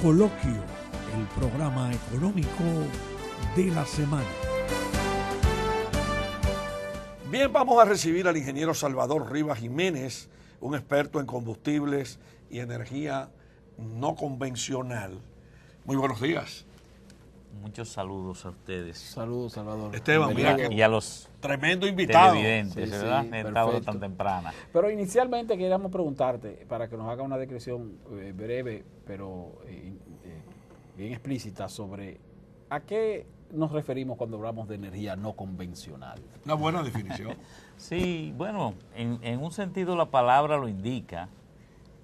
Coloquio, el programa económico de la semana. Bien, vamos a recibir al ingeniero Salvador Rivas Jiménez, un experto en combustibles y energía no convencional. Muy buenos días. Muchos saludos a ustedes. Saludos, Salvador. Esteban, mira que y a los tremendo invitado. televidentes, ¿verdad? En esta hora tan temprana. Pero inicialmente queríamos preguntarte, para que nos haga una descripción breve, pero bien explícita, sobre a qué nos referimos cuando hablamos de energía no convencional. Una buena definición. Sí, bueno, en un sentido la palabra lo indica.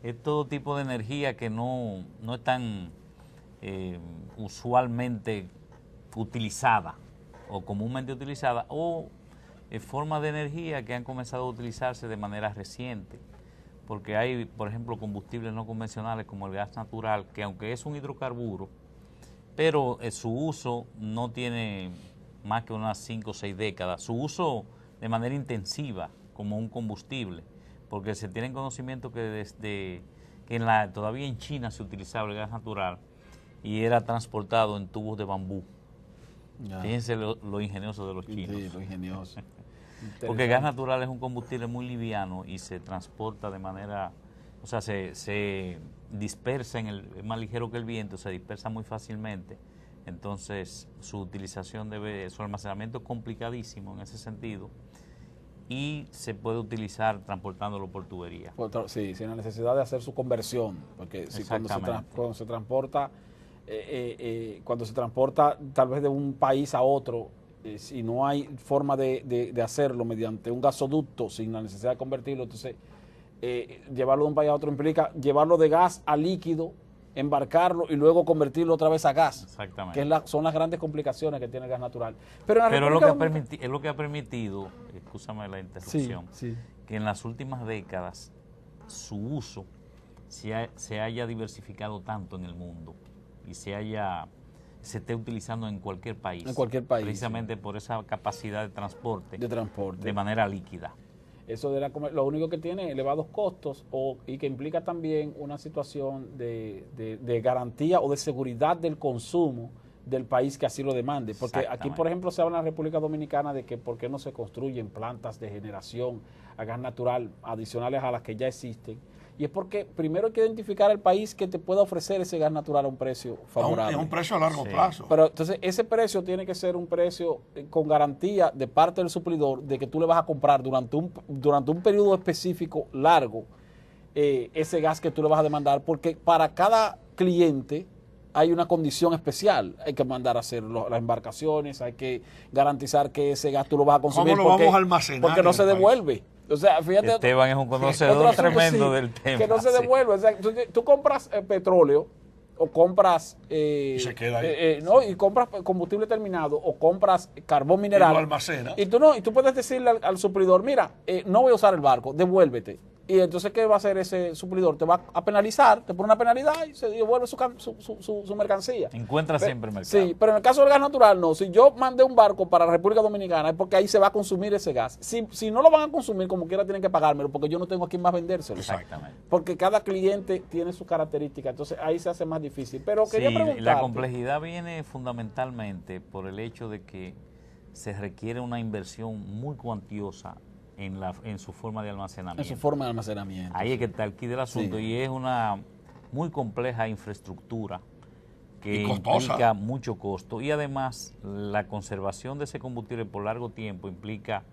Es todo tipo de energía que no es tan usualmente utilizada o comúnmente utilizada, o formas de energía que han comenzado a utilizarse de manera reciente, porque hay, por ejemplo, combustibles no convencionales como el gas natural, que aunque es un hidrocarburo, pero su uso no tiene más que unas 5 o 6 décadas, su uso de manera intensiva como un combustible, porque se tiene conocimiento que desde que todavía en China se utilizaba el gas natural y era transportado en tubos de bambú. Ya. Fíjense lo ingenioso de los chinos. Sí, lo ingenioso. Porque el gas natural es un combustible muy liviano y se transporta de manera, o sea, se dispersa, es más ligero que el viento, se dispersa muy fácilmente. Entonces, su utilización su almacenamiento es complicadísimo en ese sentido y se puede utilizar transportándolo por tubería. Sí, sin la necesidad de hacer su conversión, porque si cuando se transporta tal vez de un país a otro, si no hay forma de hacerlo mediante un gasoducto sin la necesidad de convertirlo, entonces llevarlo de un país a otro implica llevarlo de gas a líquido, embarcarlo y luego convertirlo otra vez a gas. Exactamente. Que son las grandes complicaciones que tiene el gas natural. Pero es lo que ha permitido, escúchame la interrupción, sí, que en las últimas décadas su uso se haya diversificado tanto en el mundo y se esté utilizando en cualquier país. En cualquier país. Precisamente por esa capacidad de transporte. De manera líquida. Eso lo único que tiene elevados costos y que implica también una situación de garantía o de seguridad del consumo del país que así lo demande. Porque aquí, por ejemplo, se habla en la República Dominicana de que por qué no se construyen plantas de generación a gas natural adicionales a las que ya existen. Y es porque primero hay que identificar el país que te pueda ofrecer ese gas natural a un precio favorable. Es un precio a largo plazo. Pero entonces ese precio tiene que ser un precio con garantía de parte del suplidor de que tú le vas a comprar durante un periodo específico largo ese gas que tú le vas a demandar, porque para cada cliente hay una condición especial. Hay que mandar a hacer las embarcaciones, hay que garantizar que ese gas tú lo vas a consumir. ¿Cómo lo vamos a almacenar? Porque no se devuelve. O sea, fíjate, Esteban es un conocedor tremendo del tema. Que no se devuelve. O sea, tú compras petróleo o compras y se queda ahí. y compras combustible terminado o compras carbón mineral. Y lo almacena. Y tú puedes decirle al suplidor, mira, no voy a usar el barco, devuélvete. Y entonces, ¿qué va a hacer ese suplidor? Te va a penalizar, te pone una penalidad y se devuelve su mercancía. Encuentra siempre el mercado. Sí, pero en el caso del gas natural, no. Si yo mandé un barco para la República Dominicana, es porque ahí se va a consumir ese gas. Si no lo van a consumir, como quiera tienen que pagármelo, porque yo no tengo a quién más vendérselo. Exactamente. Porque cada cliente tiene su característica, entonces ahí se hace más difícil. Pero quería preguntarte. La complejidad viene fundamentalmente por el hecho de que se requiere una inversión muy cuantiosa en su forma de almacenamiento. En su forma de almacenamiento. Ahí es que está el quid del asunto, y es una muy compleja infraestructura que implica mucho costo, y además la conservación de ese combustible por largo tiempo implica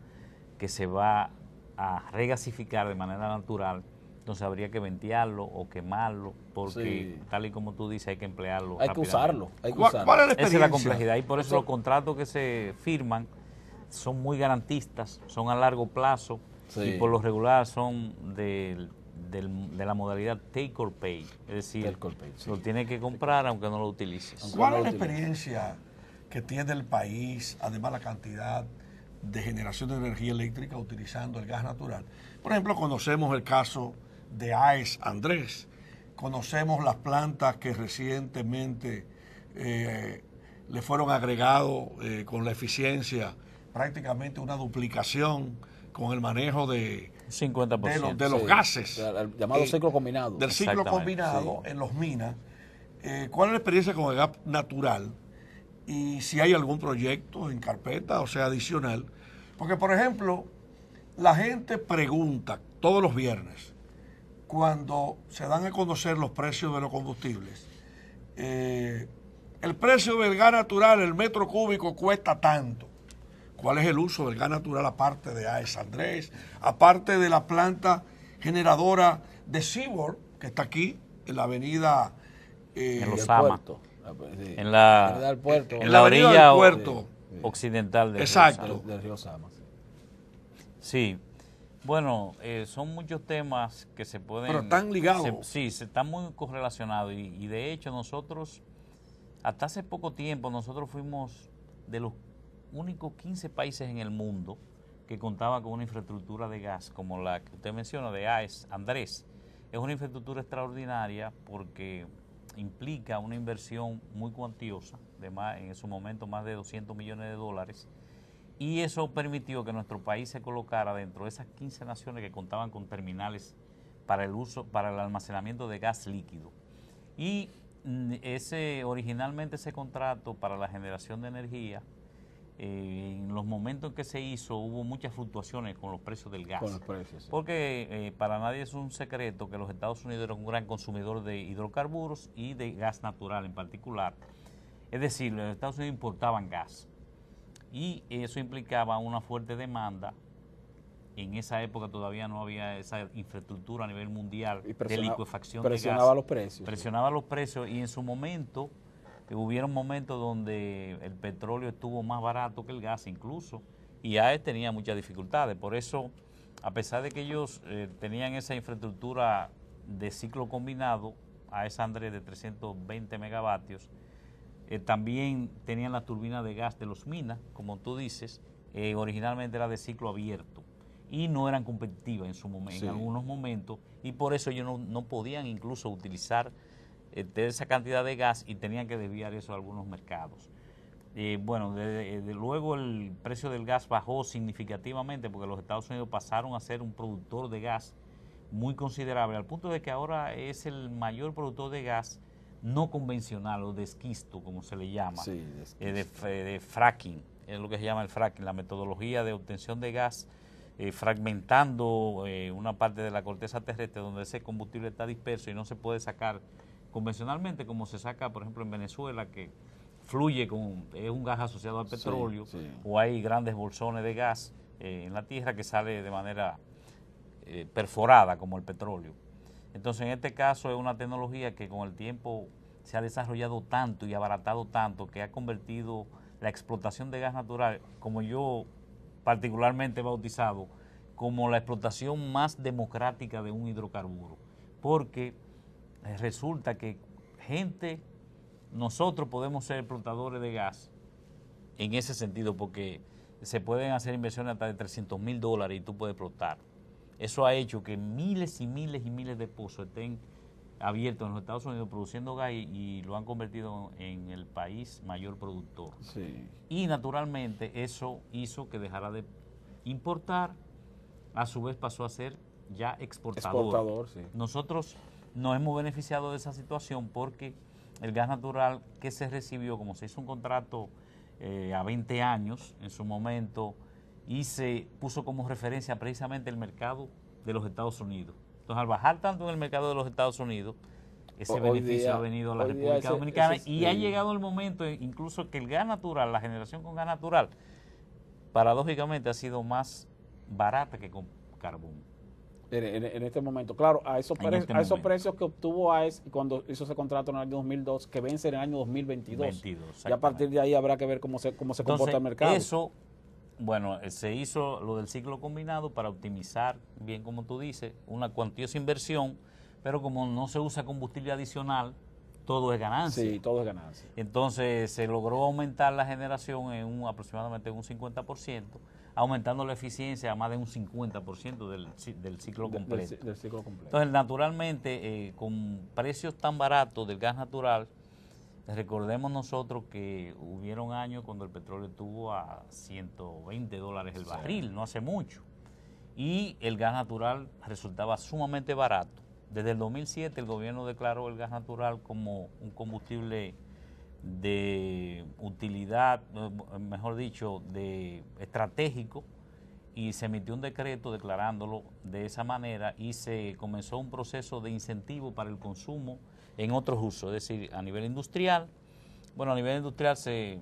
que se va a regasificar de manera natural. Entonces habría que ventearlo o quemarlo, porque tal y como tú dices, hay que emplearlo. Hay que usarlo. ¿Cuál es Esa es la complejidad, y por eso los contratos que se firman son muy garantistas, son a largo plazo, y por lo regular son de la modalidad take or pay, es decir, lo tienes que comprar aunque no lo utilices. ¿Cuál es la experiencia que tiene el país, además la cantidad de generación de energía eléctrica utilizando el gas natural? Por ejemplo, conocemos el caso de AES Andrés, conocemos las plantas que recientemente le fueron agregados con la eficiencia, prácticamente una duplicación con el manejo de 50% de los gases. El llamado ciclo combinado. Del ciclo combinado en los minas. ¿Cuál es la experiencia con el gas natural? Y si hay algún proyecto en carpeta, o sea, adicional. Porque, por ejemplo, la gente pregunta todos los viernes, cuando se dan a conocer los precios de los combustibles, el precio del gas natural, el metro cúbico cuesta tanto. ¿Cuál es el uso del gas natural aparte de AES Andrés, aparte de la planta generadora de Seaboard, que está aquí, en la avenida... en Los del Sama, puerto. Sí. en la, Del puerto. en en la la avenida orilla del puerto. occidental del Exacto. río Sama. Del río Sama. Sí. Sí, bueno, son muchos temas que se pueden... Pero están ligados. Sí, se están muy correlacionados y de hecho nosotros, hasta hace poco tiempo, nosotros fuimos de los únicos 15 países en el mundo que contaba con una infraestructura de gas como la que usted menciona de AES Andrés. Es una infraestructura extraordinaria porque implica una inversión muy cuantiosa, en su momento más de 200 millones de dólares, y eso permitió que nuestro país se colocara dentro de esas 15 naciones que contaban con terminales para el almacenamiento de gas líquido. Y originalmente ese contrato para la generación de energía, en los momentos en que se hizo hubo muchas fluctuaciones con los precios del gas. Con los precios, sí. Porque para nadie es un secreto que los Estados Unidos eran un gran consumidor de hidrocarburos y de gas natural en particular. Es decir, los Estados Unidos importaban gas y eso implicaba una fuerte demanda. En esa época todavía no había esa infraestructura a nivel mundial de licuefacción de gas. Presionaba los precios. Presionaba los precios y en su momento hubieron momentos donde el petróleo estuvo más barato que el gas incluso y AES tenía muchas dificultades. Por eso, a pesar de que ellos tenían esa infraestructura de ciclo combinado, AES Andrés de 320 megavatios, también tenían las turbinas de gas de los minas, como tú dices, originalmente era de ciclo abierto y no eran competitivas en su momento, sí, en algunos momentos, y por eso ellos no podían incluso utilizar de esa cantidad de gas y tenían que desviar eso a algunos mercados. Bueno, de luego el precio del gas bajó significativamente porque los Estados Unidos pasaron a ser un productor de gas muy considerable, al punto de que ahora es el mayor productor de gas no convencional o de esquisto, como se le llama, sí, de fracking, es lo que se llama el fracking, la metodología de obtención de gas fragmentando una parte de la corteza terrestre donde ese combustible está disperso y no se puede sacar convencionalmente como se saca, por ejemplo, en Venezuela, que fluye es un gas asociado al petróleo, sí, sí, o hay grandes bolsones de gas en la tierra que sale de manera perforada como el petróleo. Entonces, en este caso es una tecnología que con el tiempo se ha desarrollado tanto y abaratado tanto que ha convertido la explotación de gas natural, como yo particularmente he bautizado, como la explotación más democrática de un hidrocarburo, porque resulta que nosotros podemos ser explotadores de gas en ese sentido, porque se pueden hacer inversiones hasta de $300,000 y tú puedes explotar. Eso ha hecho que miles y miles y miles de pozos estén abiertos en los Estados Unidos produciendo gas y lo han convertido en el país mayor productor. Sí. Y naturalmente eso hizo que dejara de importar, a su vez pasó a ser ya exportador. Sí. Nosotros nos hemos beneficiado de esa situación porque el gas natural que se recibió, como se hizo un contrato a 20 años en su momento, y se puso como referencia precisamente el mercado de los Estados Unidos. Entonces, al bajar tanto en el mercado de los Estados Unidos, ese beneficio ha venido a la República Dominicana y ha llegado el momento incluso que el gas natural, la generación con gas natural, paradójicamente ha sido más barata que con carbón. En este momento, claro, a esos precios que obtuvo AES cuando hizo ese contrato en el año 2002, que vence en el año 2022. Y a partir de ahí habrá que ver cómo se comporta el mercado. Eso, bueno, se hizo lo del ciclo combinado para optimizar, bien como tú dices, una cuantiosa inversión, pero como no se usa combustible adicional, todo es ganancia. Sí, todo es ganancia. Entonces se logró aumentar la generación en aproximadamente un 50%, aumentando la eficiencia a más de un 50% del ciclo completo. Del ciclo completo. Entonces, naturalmente, con precios tan baratos del gas natural, recordemos nosotros que hubieron años cuando el petróleo estuvo a $120 el barril, no hace mucho, y el gas natural resultaba sumamente barato. Desde el 2007 el gobierno declaró el gas natural como un combustible de utilidad, mejor dicho, de estratégico, y se emitió un decreto declarándolo de esa manera y se comenzó un proceso de incentivo para el consumo en otros usos, es decir, a nivel industrial. Bueno, a nivel industrial se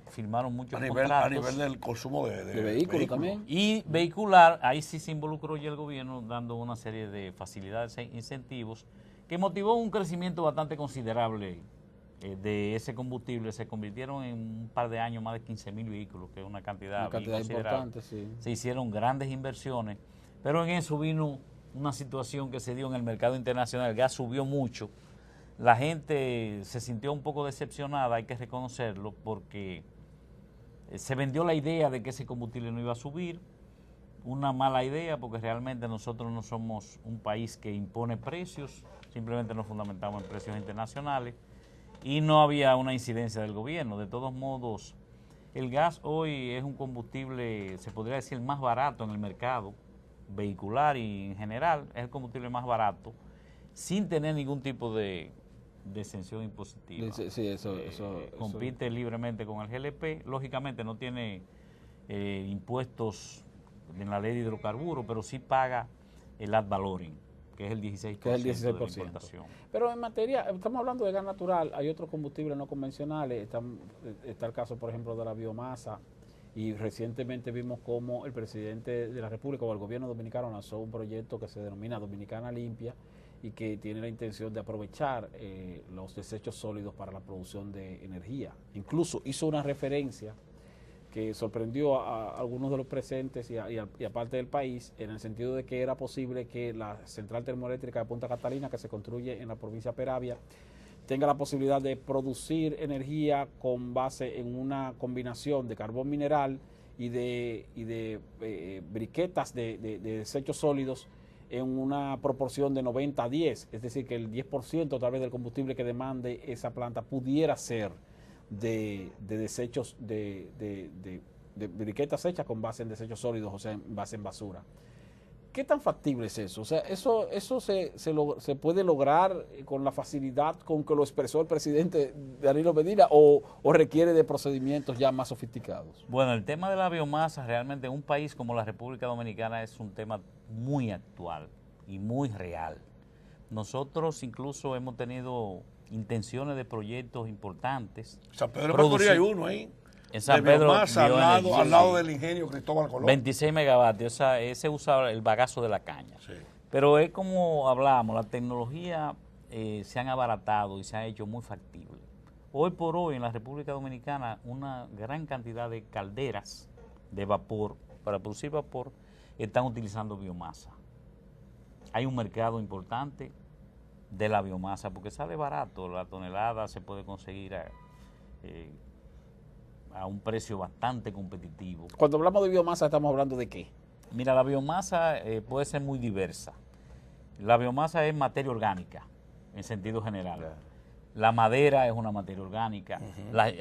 firmaron muchos contratos. A nivel del consumo de vehículos también. Y vehicular, ahí sí se involucró ya el gobierno dando una serie de facilidades e incentivos que motivó un crecimiento bastante considerable de ese combustible. Se convirtieron en un par de años más de 15.000 vehículos, que es una cantidad importante, sí. Se hicieron grandes inversiones, pero en eso vino una situación que se dio en el mercado internacional. El gas subió mucho, la gente se sintió un poco decepcionada, hay que reconocerlo, porque se vendió la idea de que ese combustible no iba a subir. Una mala idea, porque realmente nosotros no somos un país que impone precios, simplemente nos fundamentamos en precios internacionales y no había una incidencia del gobierno. De todos modos, el gas hoy es un combustible, se podría decir, más barato en el mercado vehicular y en general es el combustible más barato sin tener ningún tipo de exención impositiva. Sí, eso compite libremente con el GLP, lógicamente no tiene impuestos en la ley de hidrocarburos, pero sí paga el ad valorem, que es el 16%, que es el 16%. de la importación. Pero en materia, estamos hablando de gas natural, hay otros combustibles no convencionales, está el caso, por ejemplo, de la biomasa, y recientemente vimos cómo el presidente de la República o el gobierno dominicano lanzó un proyecto que se denomina Dominicana Limpia y que tiene la intención de aprovechar los desechos sólidos para la producción de energía. Incluso hizo una referencia que sorprendió a algunos de los presentes y a parte del país, en el sentido de que era posible que la central termoeléctrica de Punta Catalina, que se construye en la provincia de Peravia, tenga la posibilidad de producir energía con base en una combinación de carbón mineral y de briquetas de desechos sólidos en una proporción de 90-10, es decir, que el 10% tal vez del combustible que demande esa planta pudiera ser de desechos, de briquetas hechas con base en desechos sólidos, o sea, en base en basura. ¿Qué tan factible es eso? O sea, eso se puede lograr con la facilidad con que lo expresó el presidente Danilo Medina o requiere de procedimientos ya más sofisticados. Bueno, el tema de la biomasa realmente en un país como la República Dominicana es un tema muy actual y muy real. Nosotros incluso hemos tenido intenciones de proyectos importantes. San Pedro de Macorís hay uno ahí. En San Pedro, biomasa, al lado del ingenio Cristóbal Colón. 26 megavatios, o sea, ese usa el bagazo de la caña. Sí. Pero es como hablamos, la tecnología se han abaratado y se ha hecho muy factible. Hoy por hoy en la República Dominicana una gran cantidad de calderas de vapor, para producir vapor, están utilizando biomasa. Hay un mercado importante de la biomasa porque sale barato, la tonelada se puede conseguir a un precio bastante competitivo. Cuando hablamos de biomasa, ¿estamos hablando de qué? Mira, la biomasa puede ser muy diversa. La biomasa es materia orgánica, en sentido general. Claro. La madera es una materia orgánica.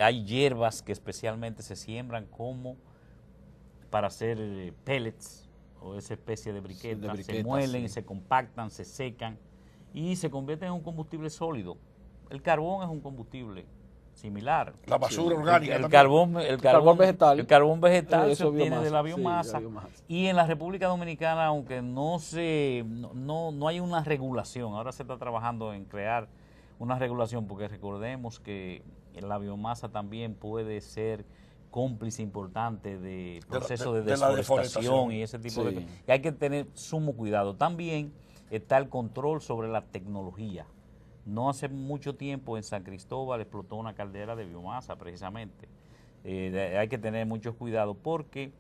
Hay hierbas que especialmente se siembran como para hacer pellets o esa especie de briquetas. Se muelen, sí, se compactan, se secan y se convierten en un combustible sólido. El carbón es un combustible similar. La basura orgánica. El carbón vegetal. El carbón vegetal se obtiene de la biomasa. Sí, y en la República Dominicana, aunque no hay una regulación, ahora se está trabajando en crear una regulación, porque recordemos que la biomasa también puede ser cómplice importante de procesos de deforestación y ese tipo de cosas. Y hay que tener sumo cuidado. También está el control sobre la tecnología. No hace mucho tiempo en San Cristóbal explotó una caldera de biomasa precisamente. Hay que tener mucho cuidado porque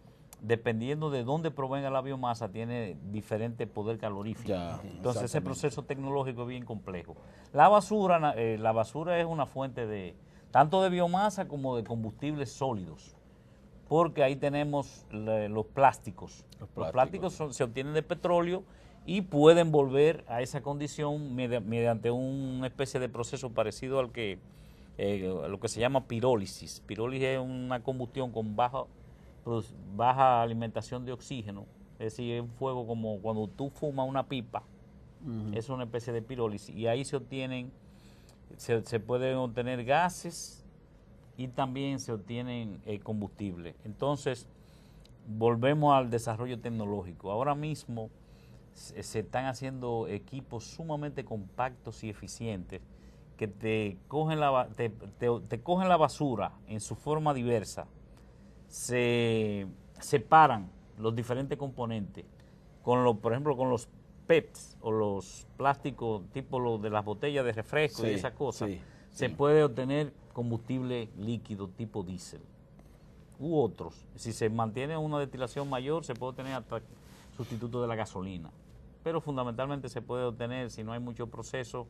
dependiendo de dónde provenga la biomasa tiene diferente poder calorífico. Entonces ese proceso tecnológico es bien complejo. La basura es una fuente tanto de biomasa como de combustibles sólidos, porque ahí tenemos los plásticos. Los plásticos se obtienen de petróleo y pueden volver a esa condición mediante una especie de proceso parecido al que lo que se llama pirólisis. Pirólisis es una combustión con baja alimentación de oxígeno, es decir, es un fuego como cuando tú fumas una pipa Es una especie de pirólisis y ahí se obtienen, se pueden obtener gases y también se obtienen combustible. Entonces, volvemos al desarrollo tecnológico. Ahora mismo se están haciendo equipos sumamente compactos y eficientes que te cogen te cogen la basura en su forma diversa, se separan los diferentes componentes, por ejemplo, con los PETs o los plásticos tipo los de las botellas de refresco y esas cosas, se puede obtener combustible líquido tipo diésel u otros. Si se mantiene una destilación mayor, se puede obtener hasta sustituto de la gasolina. Pero fundamentalmente se puede obtener, si no hay mucho proceso,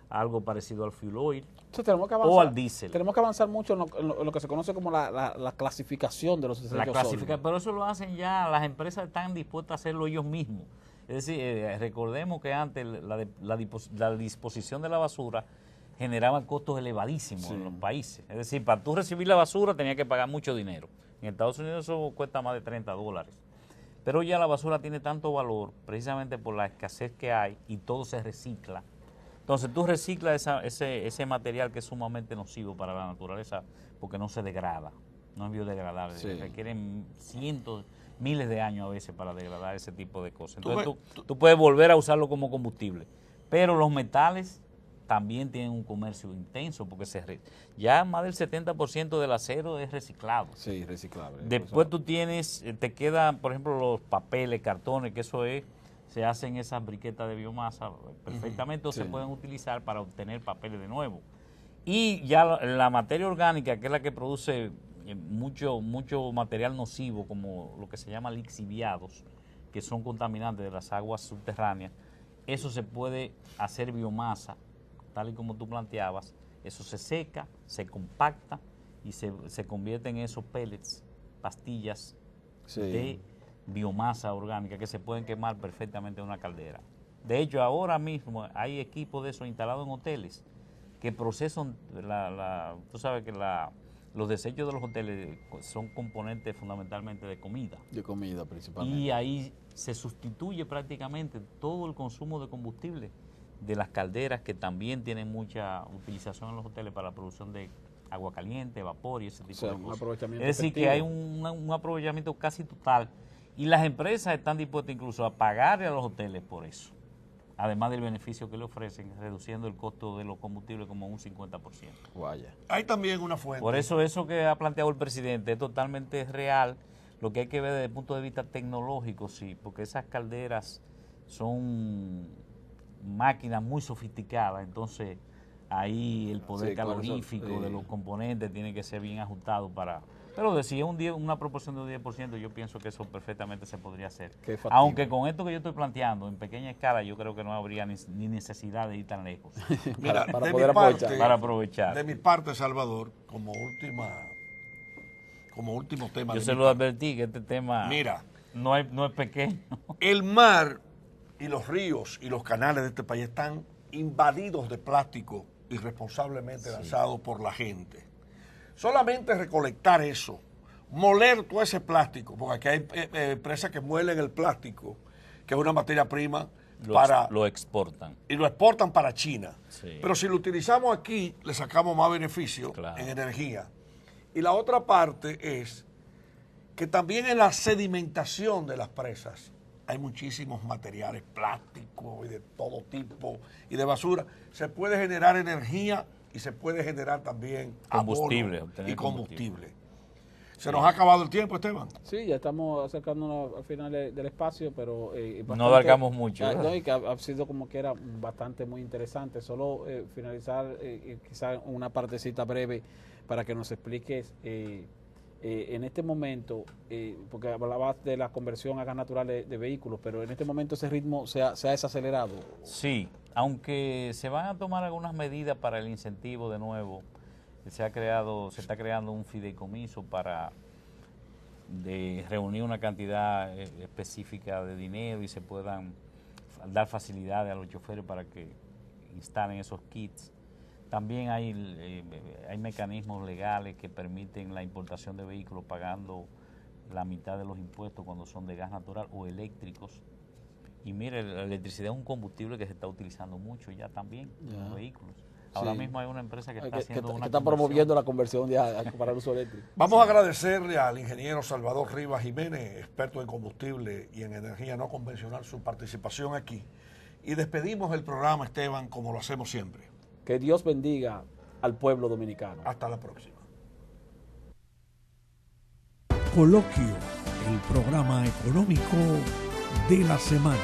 algo parecido al fuel oil. Entonces, tenemos que avanzar, o al diésel. Tenemos que avanzar mucho en lo que se conoce como la clasificación de los desechos sólidos. Pero eso lo hacen ya, las empresas están dispuestas a hacerlo ellos mismos. Es decir, recordemos que antes la disposición de la basura generaba costos elevadísimos en los países. Es decir, para tú recibir la basura tenías que pagar mucho dinero. En Estados Unidos eso cuesta más de $30. Pero ya la basura tiene tanto valor precisamente por la escasez que hay y todo se recicla. Entonces tú reciclas ese material que es sumamente nocivo para la naturaleza porque no se degrada, no es biodegradable. Requieren cientos, miles de años a veces para degradar ese tipo de cosas. Entonces tú puedes volver a usarlo como combustible. Pero los metales también tienen un comercio intenso porque ya más del 70% del acero es reciclado. Sí, reciclable. Después te quedan, por ejemplo, los papeles, cartones, que se hacen esas briquetas de biomasa perfectamente o se pueden utilizar para obtener papeles de nuevo. Y ya la materia orgánica, que es la que produce mucho material nocivo, como lo que se llama lixiviados, que son contaminantes de las aguas subterráneas, eso se puede hacer biomasa, tal y como tú planteabas. Eso se seca, se compacta y se convierte en esos pellets, pastillas de biomasa orgánica que se pueden quemar perfectamente en una caldera. De hecho, ahora mismo hay equipos de eso instalados en hoteles que procesan tú sabes que los desechos de los hoteles son componentes fundamentalmente de comida. De comida principalmente. Y ahí se sustituye prácticamente todo el consumo de combustible de las calderas, que también tienen mucha utilización en los hoteles para la producción de agua caliente, vapor y ese tipo de cosas. Es decir, que hay un aprovechamiento casi total. Y las empresas están dispuestas incluso a pagarle a los hoteles por eso, además del beneficio que le ofrecen, reduciendo el costo de los combustibles como un 50%. Vaya. Hay también una fuente. Por eso que ha planteado el presidente es totalmente real. Lo que hay que ver desde el punto de vista tecnológico, sí, porque esas calderas son máquinas muy sofisticadas, entonces ahí el poder calorífico de los componentes tiene que ser bien ajustado para... Pero decía una proporción de un 10%, yo pienso que eso perfectamente se podría hacer. Aunque con esto que yo estoy planteando en pequeña escala, yo creo que no habría ni necesidad de ir tan lejos. Mira, para poder aprovechar. De mi parte, Salvador, como último tema. Yo se lo advertí que este tema no es pequeño. El mar y los ríos y los canales de este país están invadidos de plástico irresponsablemente lanzado por la gente. Solamente recolectar eso, moler todo ese plástico, porque aquí hay empresas que muelen el plástico, que es una materia prima, lo exportan. Y lo exportan para China. Sí. Pero si lo utilizamos aquí, le sacamos más beneficio en energía. Y la otra parte es que también en la sedimentación de las presas hay muchísimos materiales plásticos y de todo tipo y de basura. Se puede generar energía y se puede generar también combustible y combustible. ¿Se nos ha acabado el tiempo, Esteban? Sí, ya estamos acercándonos al final del espacio, pero... no abarcamos mucho. No, y que ha sido como que era bastante muy interesante. Solo finalizar quizás una partecita breve para que nos expliques en este momento, porque hablabas de la conversión a gas natural de vehículos, pero en este momento ese ritmo se ha desacelerado. Sí, aunque se van a tomar algunas medidas para el incentivo de nuevo, se está creando un fideicomiso para reunir una cantidad específica de dinero y se puedan dar facilidades a los choferes para que instalen esos kits. También hay mecanismos legales que permiten la importación de vehículos pagando la mitad de los impuestos cuando son de gas natural o eléctricos. Y mire, la electricidad es un combustible que se está utilizando mucho ya también en los vehículos. Ahora Sí. mismo hay una empresa que está haciendo una que está conversión. promoviendo la conversión para el uso eléctrico. Vamos a agradecerle al ingeniero Salvador Rivas Jiménez, experto en combustible y en energía no convencional, su participación aquí. Y despedimos el programa, Esteban, como lo hacemos siempre. Que Dios bendiga al pueblo dominicano. Hasta la próxima. Coloquio, el programa económico de la semana.